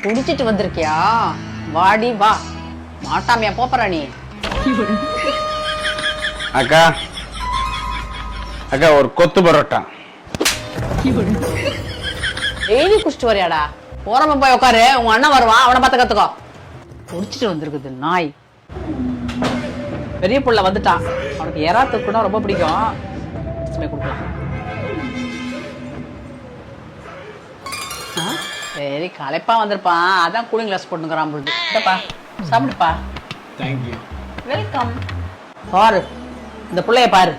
குடிச்சிட்டு வந்திருக்கியா? வாடி வா, மாட்டாமையா போப்பற நீ. அக்கா அக்கா ஒரு கொத்து பரோட்டா. டெய்லி குடிச்சிட்டு வரியாடா? போறம போய் உட்காரு, உங்க அண்ணன் வருவான், அவனை பார்த்து கத்துக்கோ. குடிச்சிட்டு வந்திருக்குது நாய். பெரிய புள்ள வந்துட்டான், அவனுக்கு எறாத்து கூட ரொம்ப பிடிக்கும். கொடுக்கலாம். சரி, களைப்பா வந்திருப்பான், அதான் கூலிங் கிளாஸ் போட்டுக்கிறான் பொழுது. இதப்பா சாப்பிடுப்பா. தேங்க்யூ. வெல்கம். பாரு இந்த பிள்ளைய பாரு,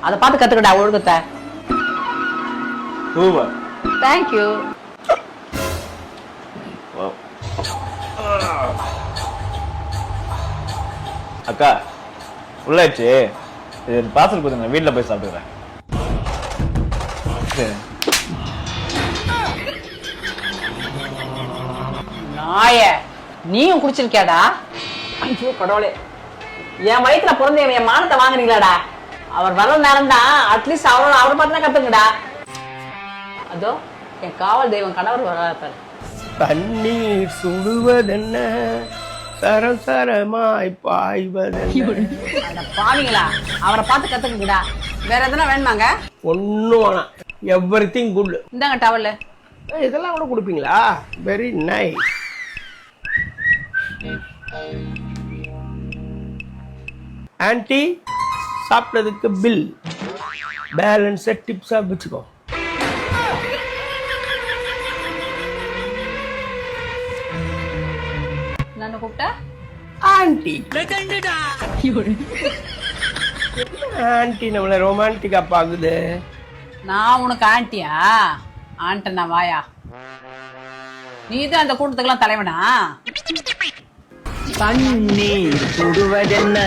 அதை பார்த்து கத்துக்கடா ஒழுக்கத்தை. சூப்பர். தேங்க்யூ. அக்கா உள்ளாச்சு, இது பார்சல் கொடுங்க, வீட்டில் போய் சாப்பிட்டுக்கிறேன். நாய, நீயும் குடிச்சிருக்கியாடா? ஐயோ கடவுளே, என் வயிற்றுல பிறந்த என் மானத்தை வாங்குறீங்களாடா? அவர் வர நேரம் தான், அட்லீஸ்ட் அவரை பார்த்து தான் கத்துங்கடா. அதோ என் காவல் தெய்வம் கணவர் வராரு. தண்ணீர் சுடுவதென்ன, சரசரமாய் பாய்வதென்ன. பாவீங்களா, அவரை பார்த்து கத்துக்குங்கடா. வேற எதனா வேணுமாங்க? ஒன்னும் வேணாம், எவ்ரிதிங் குட். இந்தாங்க டவல். இதெல்லாம் கூட கொடுப்பீங்களா? Very nice. ஆன்ட்டி, சாப்பிட்டதுக்கு பில் பேலன்ஸை டிப்ஸா வச்சுக்கோ. நான் கூப்பிட்ட ஆன்ட்டி ஆன்ட்டி நம்மள ரொமான்டிக்கா பாக்குது. நான் உனக்கு ஆண்டியா? ஆண்டனா வாயா, நீதான் அந்த கூட்டத்துக்கெல்லாம் தலைவனா? தண்ணீர் சுடுவதென்ன,